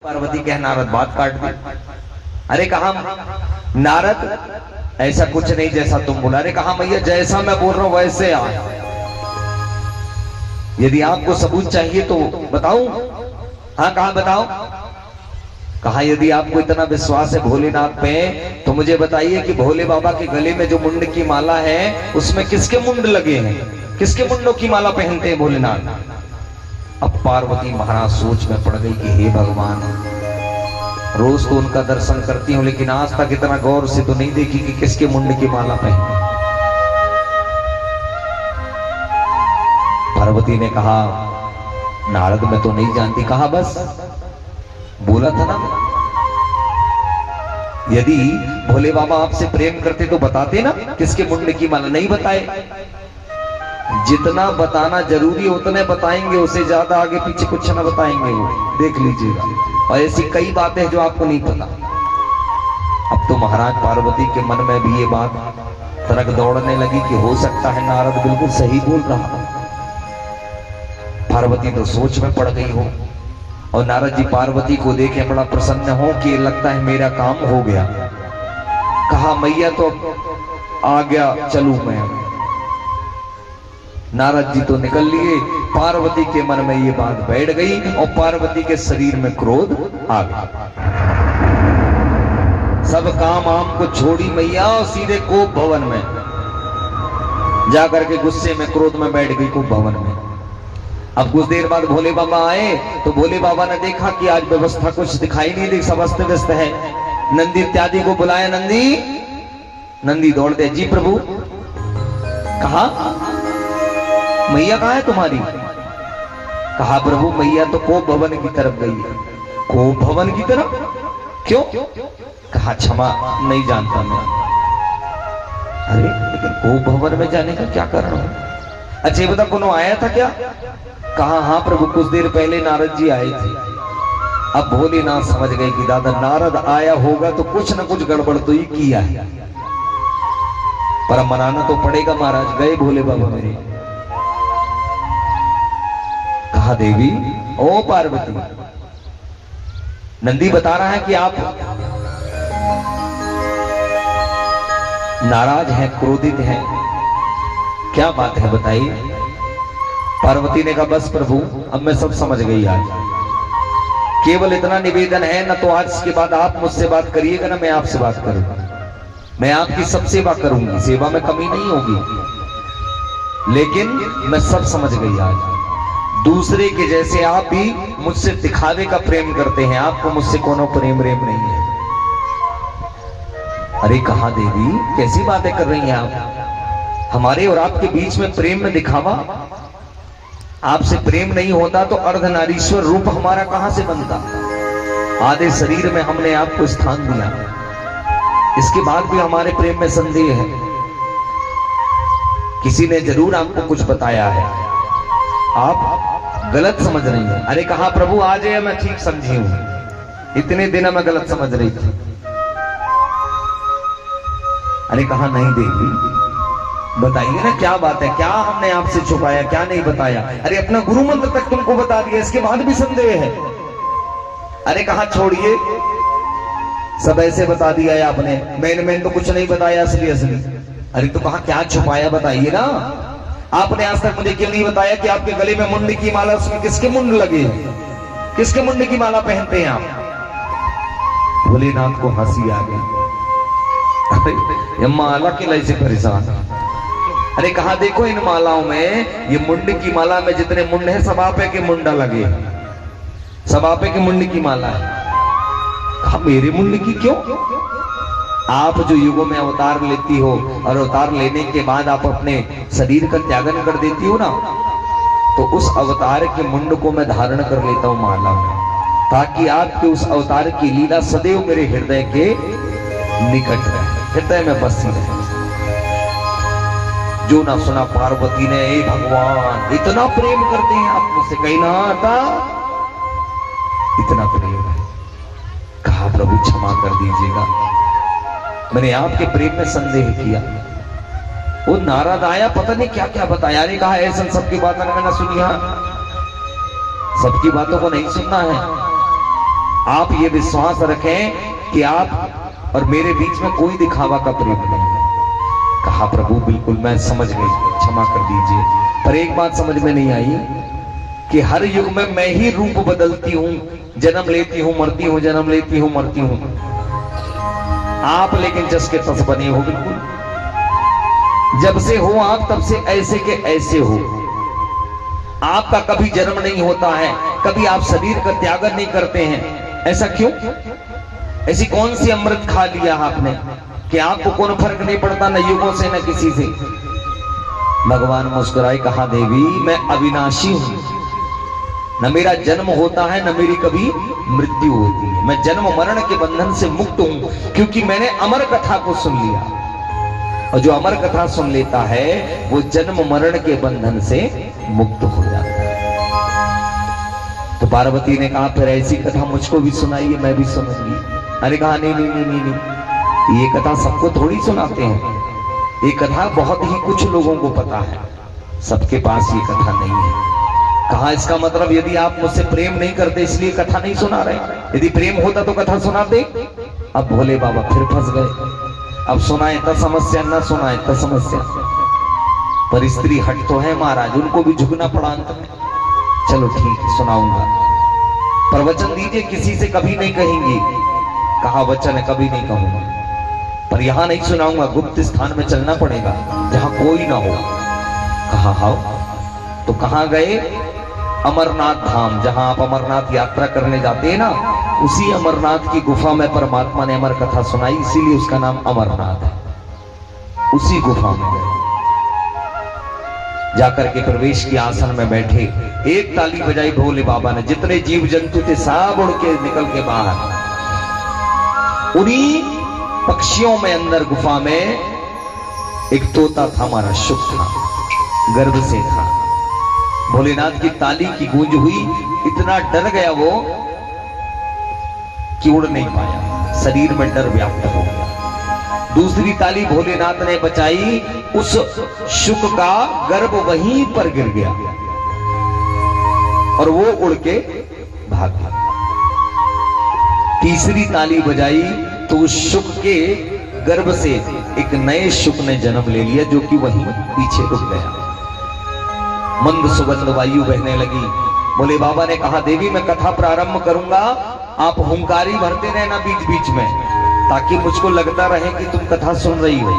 पार्वती के नारद बात काट दी। अरे कहा नारद ऐसा कुछ नहीं जैसा तुम बोला। अरे कहा मैया जैसा मैं बोल रहा हूं वैसे आ, यदि आपको सबूत चाहिए तो बताऊं। हाँ कहा बताओ। कहा यदि आपको इतना विश्वास है भोलेनाथ पे तो मुझे बताइए कि भोले बाबा के गले में जो मुंड की माला है उसमें किसके मुंड लगे हैं, किसके मुंडों की माला पहनते हैं भोलेनाथ। अब पार्वती महाराज सोच में पड़ गई कि हे भगवान, रोज तो उनका दर्शन करती हूं लेकिन आज तक इतना गौर से तो नहीं देखी कि किसके मुंड की माला पहनी। पार्वती ने कहा नारद मैं तो नहीं जानती। कहा बस बोला था ना, यदि भोले बाबा आपसे प्रेम करते तो बताते ना किसके मुंड की माला। नहीं बताए। जितना बताना जरूरी है उतने बताएंगे, उससे ज्यादा आगे पीछे कुछ ना बताएंगे। वो देख लीजिएगा। और ऐसी कई बातें जो आपको नहीं पता। अब तो महाराज पार्वती के मन में भी ये बात तनक दौड़ने लगी कि हो सकता है नारद बिल्कुल सही बोल रहा। पार्वती तो सोच में पड़ गई हो और नारद जी पार्वती को देखे बड़ा प्रसन्न हो कि लगता है मेरा काम हो गया। कहा मैया तो आ गया, चलूं मैं। नारद जी तो निकल लिए। पार्वती के मन में ये बात बैठ गई और पार्वती के शरीर में क्रोध आ गया। सब काम आम को छोड़ी मैया और सीधे कोप भवन में जाकर के गुस्से में क्रोध में बैठ गई कोप भवन में। अब कुछ देर बाद भोले बाबा आए तो भोले बाबा ने देखा कि आज व्यवस्था कुछ दिखाई नहीं दी, सब अस्त व्यस्त है। नंदी इत्यादि को बुलाया। नंदी दौड़ते जी प्रभु। कहा मैया कहाँ है तुम्हारी। कहा प्रभु मैया तो कोप भवन की तरफ गई है। कोप भवन की तरफ क्यों। कहा क्षमा नहीं जानता मैं। अरे लेकिन कोप भवन में जाने का क्या कारण है। अच्छा ये बता कौन आया था क्या। कहा हाँ प्रभु कुछ देर पहले नारद जी आए थे। अब भोलेनाथ समझ गए कि दादा नारद आया होगा तो कुछ ना कुछ गड़बड़ तो ही किया है, पर मनाना तो पड़ेगा महाराज। गए भोले बाबा मेरे। कहा देवी ओ पार्वती, नंदी बता रहा है कि आप नाराज हैं, क्रोधित हैं, क्या बात है बताइए। पार्वती ने कहा बस प्रभु अब मैं सब समझ गई। आज केवल इतना निवेदन है ना, तो आज के बाद आप मुझसे बात करिएगा ना मैं आपसे बात करूंगा। मैं आपकी सब सेवा करूंगी, सेवा में कमी नहीं होगी। लेकिन मैं सब समझ गई आज। दूसरे के जैसे आप भी मुझसे दिखावे का प्रेम करते हैं, आपको मुझसे कोनो प्रेम नहीं है। अरे कहा देवी कैसी बातें कर रही हैं आप। हमारे और आपके बीच में प्रेम में दिखावा। आपसे प्रेम नहीं होता तो अर्धनारीश्वर रूप हमारा कहां से बनता। आधे शरीर में हमने आपको स्थान दिया, इसके बाद भी हमारे प्रेम में संदेह है। किसी ने जरूर आपको कुछ बताया है, आप गलत समझ रही हैं। अरे कहा प्रभु आज मैं ठीक समझी हूं, इतने दिन मैं गलत समझ रही थी। अरे कहा नहीं देवी बताइए ना क्या बात है, क्या हमने आपसे छुपाया, क्या नहीं बताया। अरे अपना गुरु मंत्र तक तुमको बता दिया, इसके बाद भी संदेह है। अरे कहा छोड़िए, सब ऐसे बता दिया है आपने, मैंने तो कुछ नहीं बताया असली। अरे तो कहा क्या छुपाया बताइए ना। आपने आज तक मुझे क्यों नहीं बताया कि आपके गले में मुंड की माला, उसमें किसके मुंड लगे, किसके मुंड की माला पहनते हैं आप। भोलेनाथ को हंसी आ गई। ये माला के लिए से परेशान। अरे कहा देखो इन मालाओं में, ये मुंड की माला में जितने मुंड है सब आपे के मुंडा लगे, सब आपे के मुंड की माला है। कहा मेरे मुंड की क्यों। आप जो युगों में अवतार लेती हो और अवतार लेने के बाद आप अपने शरीर का त्यागन कर देती हो ना, तो उस अवतार के मुंड को मैं धारण कर लेता हूं माला में, ताकि आपके उस अवतार की लीला सदैव मेरे हृदय के निकट रहे, हृदय में बसी रहे। जो ना सुना पार्वती ने, ए भगवान इतना प्रेम करते हैं आप मुझसे, कहीं ना आता इतना प्रेम है। कहा प्रभु क्षमा कर दीजिएगा, मैंने आपके प्रेम में संदेह किया। वो नारद आया, पता नहीं क्या क्या बताया। नहीं कहा ऐसा सबकी बात मैंने सुनी। सबकी बातों को नहीं सुनना है। आप ये विश्वास रखें कि आप और मेरे बीच में कोई दिखावा का प्रेम नहीं है। कहा प्रभु बिल्कुल मैं समझ गई, क्षमा कर दीजिए, पर एक बात समझ में नहीं आई कि हर युग में मैं ही रूप बदलती हूं, जन्म लेती हूं मरती हूं, जन्म लेती हूं मरती हूं। आप लेकिन जस के तस बने हो, बिल्कुल जब से हो आप तब से ऐसे के ऐसे हो। आपका कभी जन्म नहीं होता है, कभी आप शरीर का त्याग नहीं करते हैं। ऐसा क्यों? ऐसी कौन सी अमृत खा लिया आपने कि आपको कोई फर्क नहीं पड़ता, न युगों से न किसी से। भगवान मुस्कुराए, कहा देवी मैं अविनाशी हूं, न मेरा जन्म होता है न मेरी कभी मृत्यु होती है। मैं जन्म मरण के बंधन से मुक्त हूं, क्योंकि मैंने अमर कथा को सुन लिया, और जो अमर कथा सुन लेता है वो जन्म मरण के बंधन से मुक्त हो जाता है। तो पार्वती ने कहा फिर ऐसी कथा मुझको भी सुनाइए, मैं भी सुनूंगी। अरे कहा नहीं नहीं नहीं नहीं, नहीं। ये कथा सबको थोड़ी सुनाते हैं, ये कथा बहुत ही कुछ लोगों को पता है, सबके पास ये कथा नहीं है। कहा इसका मतलब यदि आप मुझसे प्रेम नहीं करते इसलिए कथा नहीं सुना रहे, यदि प्रेम होता तो कथा सुनाते। अब भोले बाबा फिर फंस गए, अब सुनाए तो समस्या, न सुनाए तो समस्या। पर स्त्री हट तो है महाराज, उनको भी झुकना पड़ा अंत में। चलो ठीक सुनाऊंगा, पर वचन दीजिए किसी से कभी नहीं कहेंगी। कहा वचन है कभी नहीं कहूंगा, पर यहां नहीं सुनाऊंगा, गुप्त स्थान में चलना पड़ेगा जहां कोई ना हो। कहा हाँ, तो कहां गए? अमरनाथ धाम, जहां आप अमरनाथ यात्रा करने जाते हैं ना, उसी अमरनाथ की गुफा में परमात्मा ने अमर कथा सुनाई, इसीलिए उसका नाम अमरनाथ है। उसी गुफा में गए, जाकर के प्रवेश के आसन में बैठे, एक ताली बजाई भोले बाबा ने, जितने जीव जंतु थे सब उड़ के निकल के बाहर। उन्हीं पक्षियों में अंदर गुफा में एक तोता था, हमारा शुक था, गर्भ से था। भोलेनाथ की ताली की गूंज हुई, इतना डर गया वो कि उड़ नहीं पाया, शरीर में डर व्याप्त हो गया। दूसरी ताली भोलेनाथ ने बचाई, उस शुक का गर्भ वहीं पर गिर गया और वो उड़ के भाग गया। तीसरी ताली बजाई तो उस शुक के गर्भ से एक नए शुक ने जन्म ले लिया, जो कि वहीं पीछे रुक गया। मंद सुगंध वायु बहने लगी। बोले बाबा ने कहा देवी मैं कथा प्रारंभ करूंगा, आप हुंकारी भरते रहना बीच बीच में, ताकि मुझको लगता रहे कि तुम कथा सुन रही हो,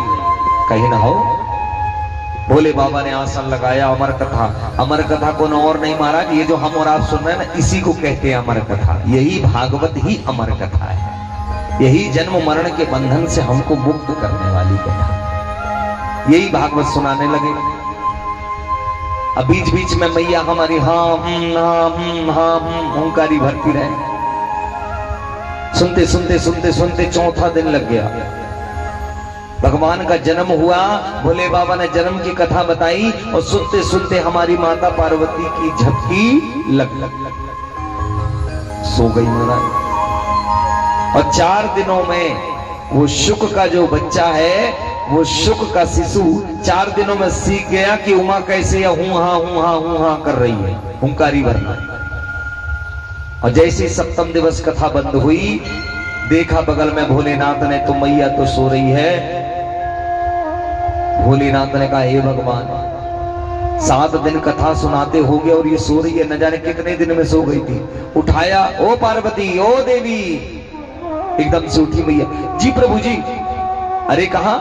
कहीं ना हो। भोले बाबा ने आसन लगाया। अमर कथा को न और नहीं महाराज, ये जो हम और आप सुन रहे हैं ना, इसी को कहते हैं अमर कथा। यही भागवत ही अमर कथा है, यही जन्म मरण के बंधन से हमको मुक्त करने वाली कथा। यही भागवत सुनाने लगे। अब बीच बीच में मैया हमारी हुंकारी भरती रहे। सुनते सुनते सुनते सुनते चौथा दिन लग गया। भगवान का जन्म हुआ, भोले बाबा ने जन्म की कथा बताई, और सुनते सुनते हमारी माता पार्वती की झपकी लग सो गई महाराज। और 4 दिनों में वो शुक का जो बच्चा है, वो शुक का शिशु 4 दिनों में सीख गया कि उमा कैसे हूं हा कर रही है, हुंकारी भरना। और जैसे 7वें दिवस कथा बंद हुई, देखा बगल में भोलेनाथ ने, तो मैया तो सो रही है। भोलेनाथ ने कहा हे भगवान, 7 दिन कथा सुनाते हो गए और ये सो रही है, न जाने कितने दिन में सो गई थी। उठाया, ओ पार्वती, ओ देवी। एकदम से उठी मैया, जी प्रभु जी। अरे कहा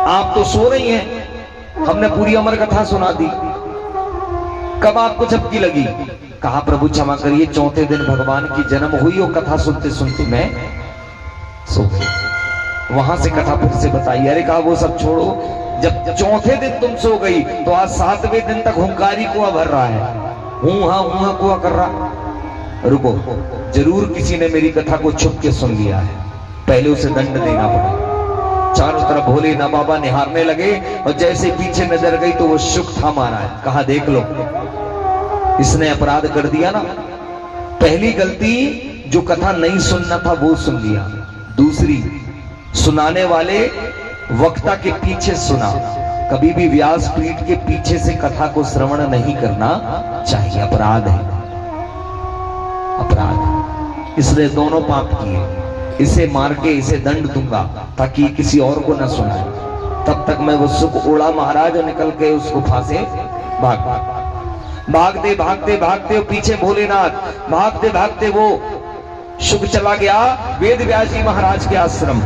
आप तो सो रही हैं, हमने पूरी अमर कथा सुना दी, कब आपको झपकी लगी? कहा प्रभु क्षमा करिए, 4थे दिन भगवान की जन्म हुई और कथा सुनते सुनते मैं सो गई। वहां से कथा फिर से बताई। अरे कहा वो सब छोड़ो, जब 4थे दिन तुम सो गई तो आज 7वें दिन तक हुंकारी कुआं भर रहा है, हूं हा कुआं कर रहा। रुको, जरूर किसी ने मेरी कथा को छुप के सुन लिया है, पहले उसे दंड देना पड़ा। चारों तरफ भोले ना बाबा निहारने लगे, और जैसे पीछे नजर गई तो वो शुक था महाराज। कहा देख लो, इसने अपराध कर दिया ना। पहली गलती जो कथा नहीं सुनना था वो सुन लिया, दूसरी सुनाने वाले वक्ता के पीछे सुना। कभी भी व्यासपीठ के पीछे से कथा को श्रवण नहीं करना चाहिए, अपराध है, अपराध। इसने दोनों पाप किए, इसे मार के इसे दंड दूंगा ताकि किसी और को न सुनाए। तब तक मैं वो सुख उड़ा महाराज और निकल के उस गुफा से भागते भागते भागते पीछे भोलेनाथ, भागते भागते वो शुक चला गया वेद व्यास जी महाराज के आश्रम।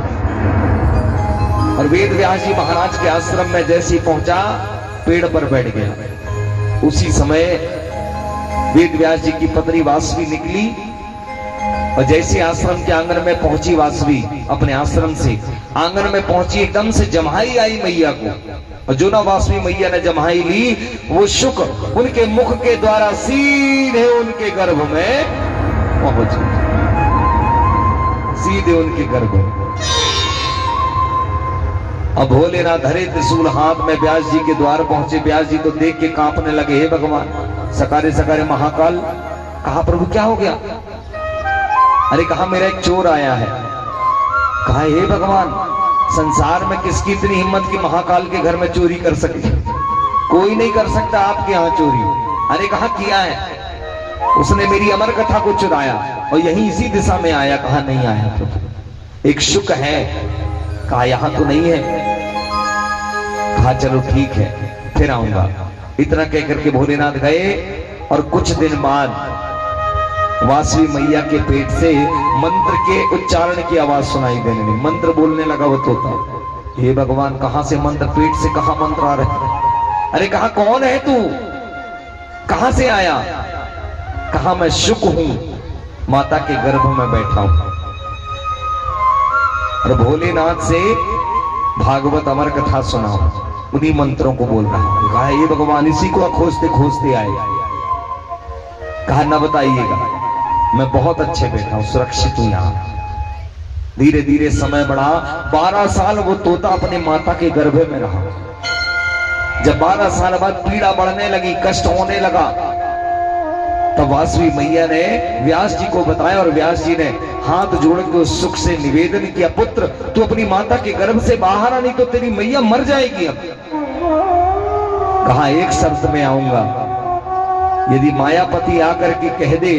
और वेद व्यास जी महाराज के आश्रम में जैसे ही पहुंचा पेड़ पर बैठ गया। उसी समय वेद व्यास जी की पत्नी वासवी निकली और जैसे आश्रम के आंगन में पहुंची वासवी, अपने आश्रम से आंगन में पहुंची, एकदम से जम्हाई आई मैया को। और जो ना वासवी मैया ने जम्हाई ली, वो शुक उनके मुख के द्वारा सीधे उनके गर्भ में पहुंच गई, सीधे उनके गर्भ में। अब भोलेनाथ धरे त्रिशूल हाथ में व्यास जी के द्वार पहुंचे। व्यास जी तो देख के कांपने लगे, हे भगवान, सकारे सकारे महाकाल। कहा प्रभु क्या हो गया? अरे कहा मेरा एक चोर आया है। कहा हे भगवान, संसार में किसकी इतनी हिम्मत कि महाकाल के घर में चोरी कर सके? कोई नहीं कर सकता आपके यहाँ चोरी। अरे कहा किया है, उसने मेरी अमर कथा को चुराया और यही इसी दिशा में आया। कहा नहीं आया प्रभु, एक शुक है। कहा यहां तो नहीं है। कहा चलो ठीक है, फिर आऊंगा। इतना कहकर के भोलेनाथ गए और कुछ दिन बाद वासवी मैया के पेट से मंत्र के उच्चारण की आवाज सुनाई देने लगी। मंत्र बोलने लगा वो तोता। हे भगवान, कहां से मंत्र, पेट से कहां मंत्र आ रहे? अरे कहा कौन है तू, कहां से आया? कहा मैं शुक हूं, माता के गर्भ में बैठा हूं। और भोलेनाथ से भागवत अमर कथा सुनाओ, उन्हीं मंत्रों को बोल रहा है। कहा ये भगवान, इसी को खोजते खोजते आए। कहा ना बताइएगा, मैं बहुत अच्छे बैठा हूं, सुरक्षित हूं यहां। धीरे धीरे समय बढ़ा, 12 साल वो तोता अपने माता के गर्भ में रहा। जब 12 साल बाद पीड़ा बढ़ने लगी, कष्ट होने लगा, तब वासवी मैया ने व्यास जी को बताया और व्यास जी ने हाथ जोड़ के उस सुख से निवेदन किया, पुत्र तू अपनी माता के गर्भ से बाहर आ, नहीं तो तेरी मैया मर जाएगी। अब कहा एक शर्त में आऊंगा, यदि मायापति आकर के कह दे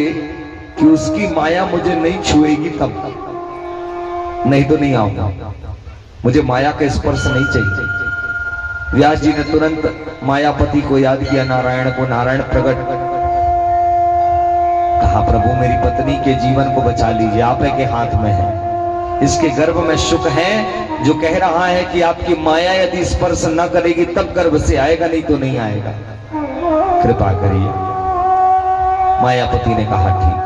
कि उसकी माया मुझे नहीं छुएगी तब, नहीं तो नहीं आऊंगा, मुझे माया का स्पर्श नहीं चाहिए। व्यास जी ने तुरंत मायापति को याद किया, नारायण को। नारायण प्रकट। कहा प्रभु मेरी पत्नी के जीवन को बचा लीजिए, आप के हाथ में है। इसके गर्भ में शुक है जो कह रहा है कि आपकी माया यदि स्पर्श न करेगी तब गर्भ से आएगा, नहीं तो नहीं आएगा, कृपा करिए। मायापति ने कहा ठीक।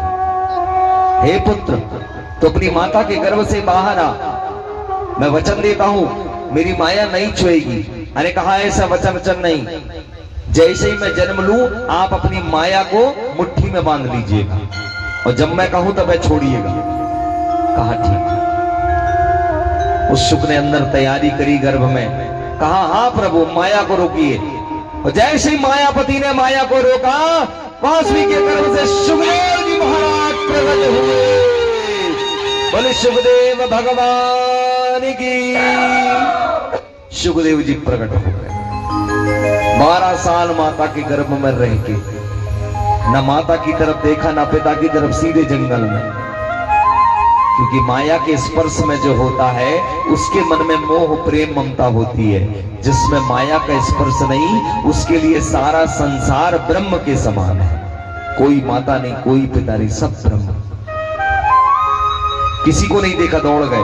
हे पुत्र तो अपनी माता के गर्भ से बाहर आ, मैं वचन देता हूं मेरी माया नहीं छुएगी। अरे कहा ऐसा वचन नहीं, जैसे ही मैं जन्म लूं आप अपनी माया को मुट्ठी में बांध लीजिएगा और जब मैं कहूं तब छोड़िएगा। कहा ठीक। उस शुक ने अंदर तैयारी करी गर्भ में। कहा हाँ प्रभु माया को रोकिए। और जैसे ही मायापति ने माया को रोका, वासवी के गर्भ से सुखदेव जी महाराज प्रकट हुए। बोले सुखदेव भगवान की। सुखदेव जी प्रकट हो गए। 12 साल माता के गर्भ में रह के न माता की तरफ देखा न पिता की तरफ, सीधे जंगल में। क्योंकि माया के स्पर्श में जो होता है उसके मन में मोह प्रेम ममता होती है। जिसमें माया का स्पर्श नहीं, उसके लिए सारा संसार ब्रह्म के समान है। कोई माता नहीं, कोई पिता नहीं, सब ब्रह्म। किसी को नहीं देखा, दौड़ गए।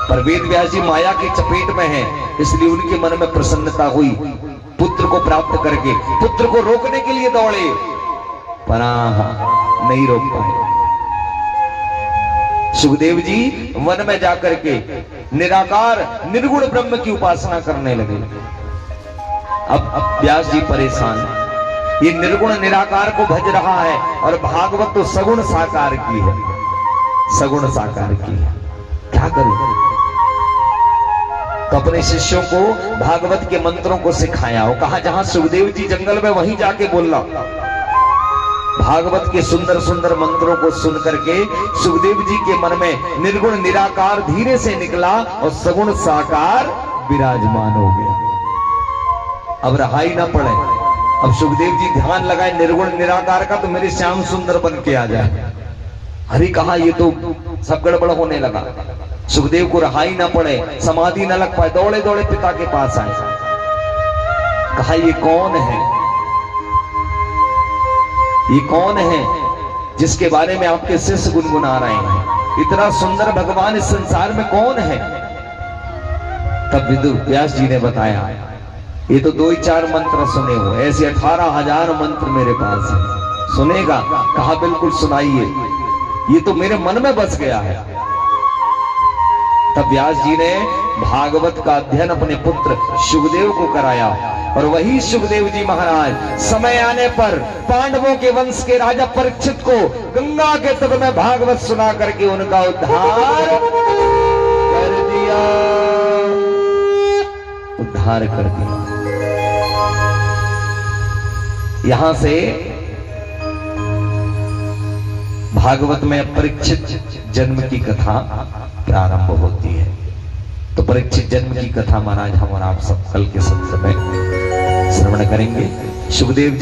पर वेद व्यास जी माया के चपेट में हैं, इसलिए उनके मन में प्रसन्नता हुई। पुत्र को प्राप्त करके पुत्र को रोकने के लिए दौड़े, पर नहीं रोक पाए। सुखदेव जी वन में जाकर के निराकार निर्गुण ब्रह्म की उपासना करने लगे। अब व्यास जी परेशान, ये निर्गुण निराकार को भज रहा है और भागवत तो सगुण साकार की है, सगुण साकार की है, क्या करूं? तो अपने शिष्यों को भागवत के मंत्रों को सिखाया। वो कहा जहां सुखदेव जी जंगल में वहीं जाके बोलना। भागवत के सुंदर सुंदर मंत्रों को सुन करके सुखदेव जी के मन में निर्गुण निराकार धीरे से निकला और सगुण साकार विराजमान हो गया। अब रहा ही ना पड़े। अब सुखदेव जी ध्यान लगाए निर्गुण निराकार का, तो मेरे श्याम सुंदर बन के आ जाए। हरि कहा ये तो सब गड़बड़ होने लगा। सुखदेव को रहाई ना पड़े, समाधि न लग पाए, दौड़े दौड़े पिता के पास आए। कहा ये कौन है, ये कौन है जिसके बारे में आपके शिष्य गुनगुना रहे हैं? इतना सुंदर भगवान इस संसार में कौन है? तब विदुर व्यास जी ने बताया ये तो 2 ही 4 मंत्र सुने हो, ऐसे 18,000 मंत्र मेरे पास है, सुनेगा? कहा बिल्कुल सुनाइए, ये तो मेरे मन में बस गया है। तब व्यास जी ने भागवत का अध्ययन अपने पुत्र शुकदेव को कराया और वही शुकदेव जी महाराज समय आने पर पांडवों के वंश के राजा परीक्षित को गंगा के तट में भागवत सुना करके उनका उद्धार कर दिया, उद्धार कर दिया। यहां से भागवत में परीक्षित जन्म की कथा प्रारंभ होती है। तो परीक्षित जन्म की कथा महाराज हम और आप सब कल के सत्संग में श्रवण करेंगे। शुकदेव जी